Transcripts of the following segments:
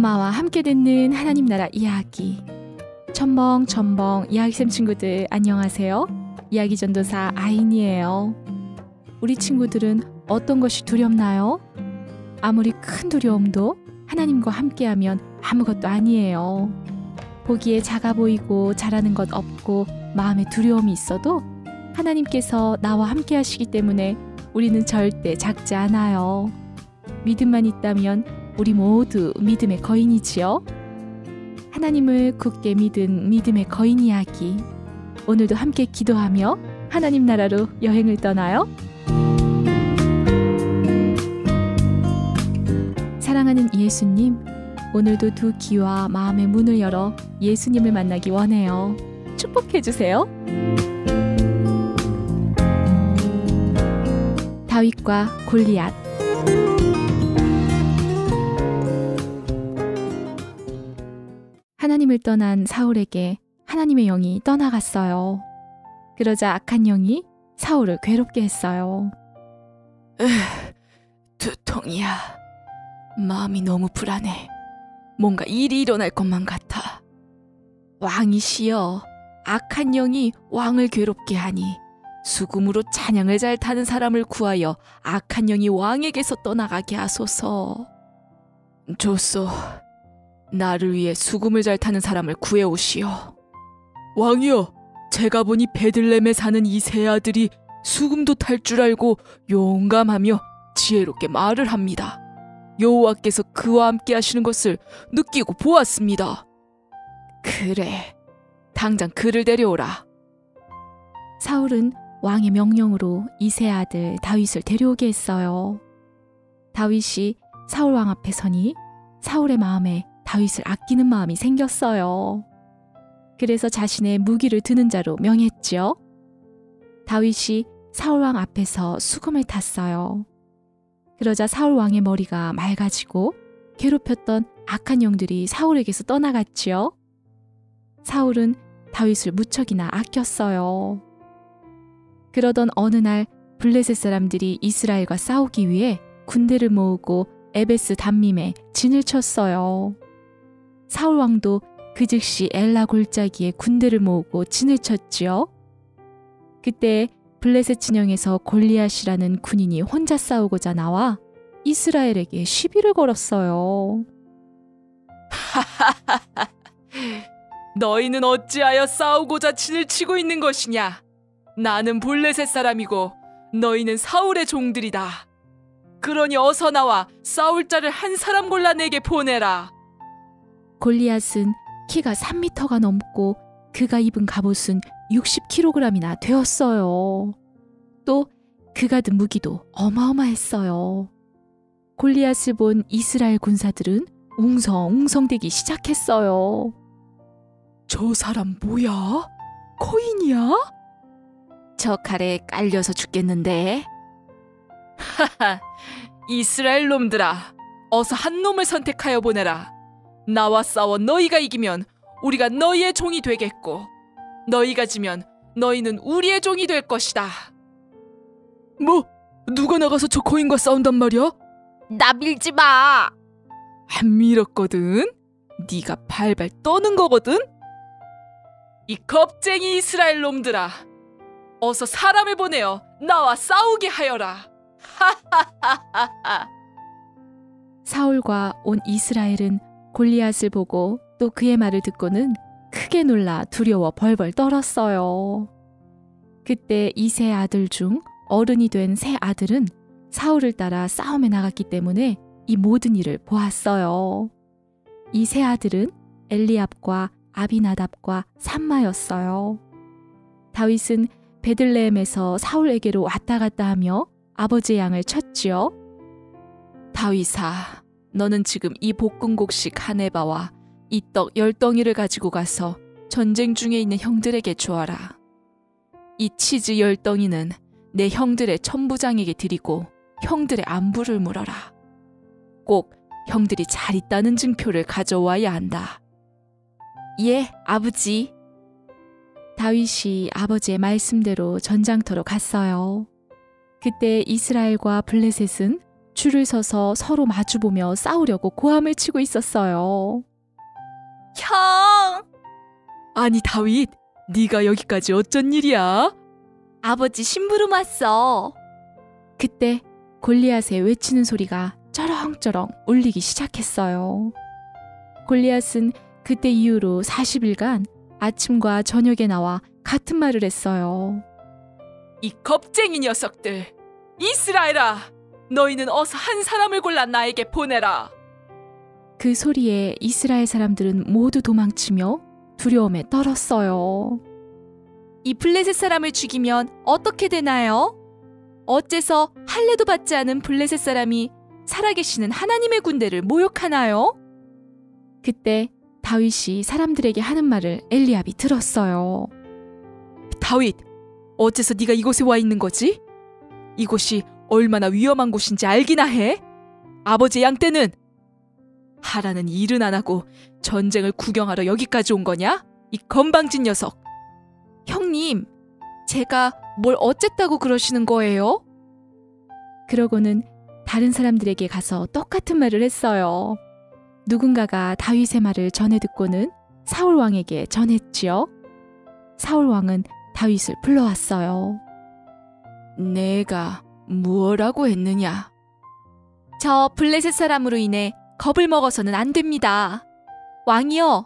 엄마와 함께 듣는 하나님 나라 이야기. 첨벙첨벙 이야기쌤 친구들 안녕하세요. 이야기 전도사 아인이에요. 우리 친구들은 어떤 것이 두렵나요? 아무리 큰 두려움도 하나님과 함께하면 아무것도 아니에요. 보기에 작아 보이고 잘하는 것 없고 마음에 두려움이 있어도 하나님께서 나와 함께 하시기 때문에 우리는 절대 작지 않아요. 믿음만 있다면 우리 모두 믿음의 거인이지요. 하나님을 굳게 믿은 믿음의 거인 이야기. 오늘도 함께 기도하며 하나님 나라로 여행을 떠나요. 사랑하는 예수님, 오늘도 두 귀와 마음의 문을 열어 예수님을 만나기 원해요. 축복해 주세요. 다윗과 골리앗. 하나님을 떠난 사울에게 하나님의 영이 떠나갔어요. 그러자 악한 영이 사울을 괴롭게 했어요. 두통이야. 마음이 너무 불안해. 뭔가 일이 일어날 것만 같아. 왕이시여, 악한 영이 왕을 괴롭게 하니 수금으로 찬양을 잘 타는 사람을 구하여 악한 영이 왕에게서 떠나가게 하소서. 좋소. 나를 위해 수금을 잘 타는 사람을 구해오시오. 왕이여, 제가 보니 베들레헴에 사는 이 세 아들이 수금도 탈 줄 알고 용감하며 지혜롭게 말을 합니다. 여호와께서 그와 함께 하시는 것을 느끼고 보았습니다. 그래, 당장 그를 데려오라. 사울은 왕의 명령으로 이 세 아들 다윗을 데려오게 했어요. 다윗이 사울 왕 앞에 서니 사울의 마음에 다윗을 아끼는 마음이 생겼어요. 그래서 자신의 무기를 드는 자로 명했지요. 다윗이 사울 왕 앞에서 수금을 탔어요. 그러자 사울 왕의 머리가 맑아지고 괴롭혔던 악한 영들이 사울에게서 떠나갔지요. 사울은 다윗을 무척이나 아꼈어요. 그러던 어느 날 블레셋 사람들이 이스라엘과 싸우기 위해 군대를 모으고 에베스 담밈에 진을 쳤어요. 사울 왕도 그 즉시 엘라 골짜기에 군대를 모으고 진을 쳤지요. 그때 블레셋 진영에서 골리앗이라는 군인이 혼자 싸우고자 나와 이스라엘에게 시비를 걸었어요. 너희는 어찌하여 싸우고자 진을 치고 있는 것이냐? 나는 블레셋 사람이고 너희는 사울의 종들이다. 그러니 어서 나와 싸울 자를 한 사람 골라 내게 보내라. 골리앗은 키가 3미터가 넘고 그가 입은 갑옷은 60kg이나 되었어요. 또 그가 든 무기도 어마어마했어요. 골리앗을 본 이스라엘 군사들은 웅성웅성대기 시작했어요. 저 사람 뭐야? 거인이야? 저 칼에 깔려서 죽겠는데. 하하, 이스라엘 놈들아, 어서 한 놈을 선택하여 보내라. 나와 싸워 너희가 이기면 우리가 너희의 종이 되겠고, 너희가 지면 너희는 우리의 종이 될 것이다. 뭐? 누가 나가서 저 거인과 싸운단 말이야? 나 밀지 마. 안 밀었거든. 네가 발발 떠는 거거든. 이 겁쟁이 이스라엘 놈들아, 어서 사람을 보내어 나와 싸우게 하여라. 하하하하하. 사울과 온 이스라엘은 골리앗을 보고 또 그의 말을 듣고는 크게 놀라 두려워 벌벌 떨었어요. 그때 이 세 아들 중 어른이 된 세 아들은 사울을 따라 싸움에 나갔기 때문에 이 모든 일을 보았어요. 이 세 아들은 엘리압과 아비나답과 삼마였어요. 다윗은 베들레헴에서 사울에게로 왔다 갔다 하며 아버지의 양을 쳤지요. 다윗아, 너는 지금 이 볶음곡식 한 에바와 이 떡 10덩이를 가지고 가서 전쟁 중에 있는 형들에게 주어라. 이 치즈 10덩이는 내 형들의 천부장에게 드리고 형들의 안부를 물어라. 꼭 형들이 잘 있다는 증표를 가져와야 한다. 예, 아버지. 다윗이 아버지의 말씀대로 전장터로 갔어요. 그때 이스라엘과 블레셋은 줄을 서서 서로 마주보며 싸우려고 고함을 치고 있었어요. 형! 아니 다윗, 네가 여기까지 어쩐 일이야? 아버지 심부름 왔어. 그때 골리앗의 외치는 소리가 쩌렁쩌렁 울리기 시작했어요. 골리앗은 그때 이후로 40일간 아침과 저녁에 나와 같은 말을 했어요. 이 겁쟁이 녀석들! 이스라엘아! 너희는 어서 한 사람을 골라 나에게 보내라. 그 소리에 이스라엘 사람들은 모두 도망치며 두려움에 떨었어요. 이 블레셋 사람을 죽이면 어떻게 되나요? 어째서 할례도 받지 않은 블레셋 사람이 살아계시는 하나님의 군대를 모욕하나요? 그때 다윗이 사람들에게 하는 말을 엘리압이 들었어요. 다윗, 어째서 네가 이곳에 와 있는 거지? 이곳이 얼마나 위험한 곳인지 알기나 해? 아버지의 양 떼는 하라는 일은 안 하고 전쟁을 구경하러 여기까지 온 거냐? 이 건방진 녀석. 형님, 제가 뭘 어쨌다고 그러시는 거예요? 그러고는 다른 사람들에게 가서 똑같은 말을 했어요. 누군가가 다윗의 말을 전해 듣고는 사울 왕에게 전했지요. 사울 왕은 다윗을 불러왔어요. 내가 무엇라고 했느냐? 저 블레셋 사람으로 인해 겁을 먹어서는 안 됩니다. 왕이여,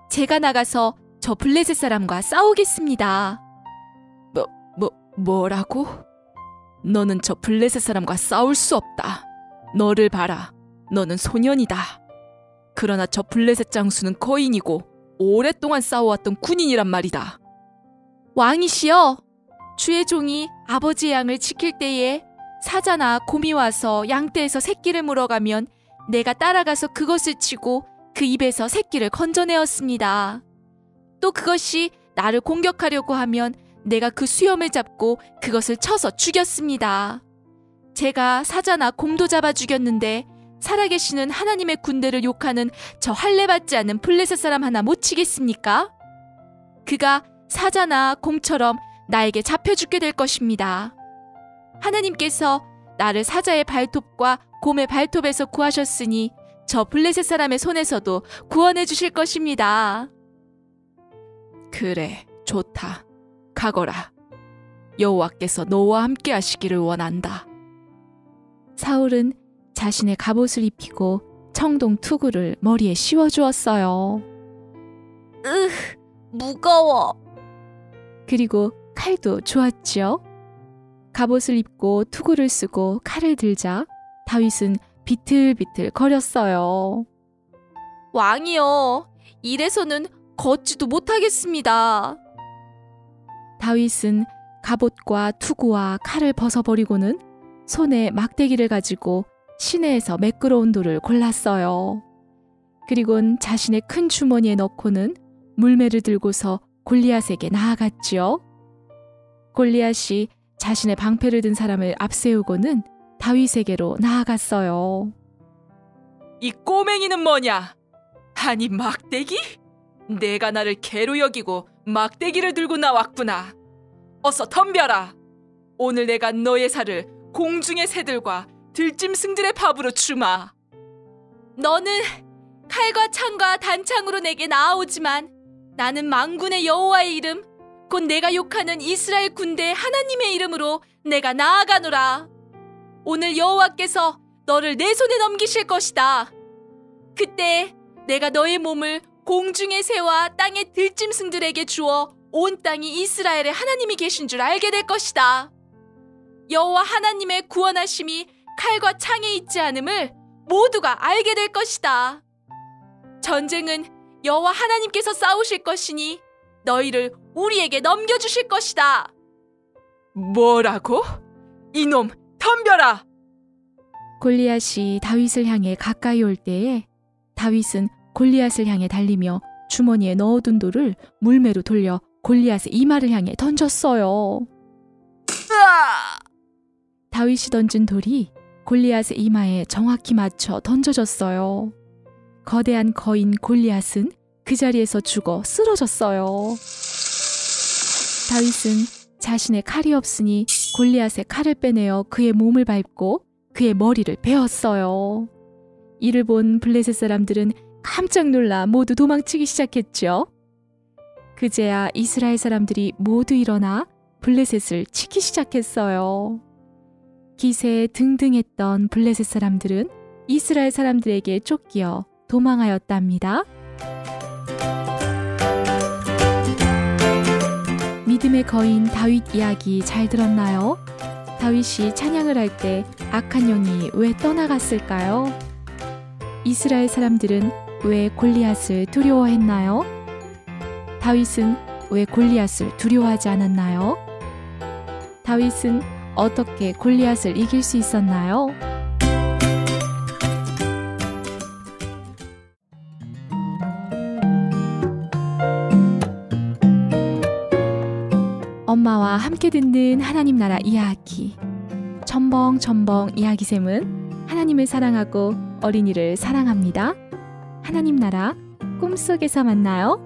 제가 나가서 저 블레셋 사람과 싸우겠습니다. 뭐라고? 너는 저 블레셋 사람과 싸울 수 없다. 너를 봐라. 너는 소년이다. 그러나 저 블레셋 장수는 거인이고 오랫동안 싸워왔던 군인이란 말이다. 왕이시여, 주의 종이 아버지의 양을 지킬 때에 사자나 곰이 와서 양떼에서 새끼를 물어가면 내가 따라가서 그것을 치고 그 입에서 새끼를 건져내었습니다. 또 그것이 나를 공격하려고 하면 내가 그 수염을 잡고 그것을 쳐서 죽였습니다. 제가 사자나 곰도 잡아 죽였는데 살아계시는 하나님의 군대를 욕하는 저 할례받지 않은 블레셋 사람 하나 못 치겠습니까? 그가 사자나 곰처럼 나에게 잡혀 죽게 될 것입니다. 하나님께서 나를 사자의 발톱과 곰의 발톱에서 구하셨으니 저 블레셋 사람의 손에서도 구원해 주실 것입니다. 그래, 좋다. 가거라. 여호와께서 너와 함께 하시기를 원한다. 사울은 자신의 갑옷을 입히고 청동 투구를 머리에 씌워주었어요. 무거워. 그리고 칼도 주었지요. 갑옷을 입고 투구를 쓰고 칼을 들자 다윗은 비틀비틀 거렸어요. 왕이여, 이래서는 걷지도 못하겠습니다. 다윗은 갑옷과 투구와 칼을 벗어버리고는 손에 막대기를 가지고 시내에서 매끄러운 돌을 골랐어요. 그리곤 자신의 큰 주머니에 넣고는 물매를 들고서 골리앗에게 나아갔지요. 골리앗이 자신의 방패를 든 사람을 앞세우고는 다윗에게로 나아갔어요. 이 꼬맹이는 뭐냐? 아니, 막대기? 내가 나를 개로 여기고 막대기를 들고 나왔구나. 어서 덤벼라. 오늘 내가 너의 살을 공중의 새들과 들짐승들의 밥으로 주마. 너는 칼과 창과 단창으로 내게 나아오지만 나는 만군의 여호와의 이름, 곧 내가 욕하는 이스라엘 군대의 하나님의 이름으로 내가 나아가노라. 오늘 여호와께서 너를 내 손에 넘기실 것이다. 그때 내가 너의 몸을 공중의 새와 땅의 들짐승들에게 주어 온 땅이 이스라엘의 하나님이 계신 줄 알게 될 것이다. 여호와 하나님의 구원하심이 칼과 창에 있지 않음을 모두가 알게 될 것이다. 전쟁은 여호와 하나님께서 싸우실 것이니 너희를 우리에게 넘겨주실 것이다. 뭐라고? 이놈, 덤벼라! 골리앗이 다윗을 향해 가까이 올 때에 다윗은 골리앗을 향해 달리며 주머니에 넣어둔 돌을 물매로 돌려 골리앗의 이마를 향해 던졌어요. 으아! 다윗이 던진 돌이 골리앗의 이마에 정확히 맞춰 던져졌어요. 거대한 거인 골리앗은 그 자리에서 죽어 쓰러졌어요. 다윗은 자신의 칼이 없으니 골리앗의 칼을 빼내어 그의 몸을 밟고 그의 머리를 베었어요. 이를 본 블레셋 사람들은 깜짝 놀라 모두 도망치기 시작했죠. 그제야 이스라엘 사람들이 모두 일어나 블레셋을 치기 시작했어요. 기세에 등등했던 블레셋 사람들은 이스라엘 사람들에게 쫓겨 도망하였답니다. 믿음의 거인 다윗 이야기 잘 들었나요? 다윗이 찬양을 할 때 악한 영이 왜 떠나갔을까요? 이스라엘 사람들은 왜 골리앗을 두려워했나요? 다윗은 왜 골리앗을 두려워하지 않았나요? 다윗은 어떻게 골리앗을 이길 수 있었나요? 엄마와 함께 듣는 하나님 나라 이야기. 첨벙첨벙 이야기샘은 하나님을 사랑하고 어린이를 사랑합니다. 하나님 나라 꿈속에서 만나요.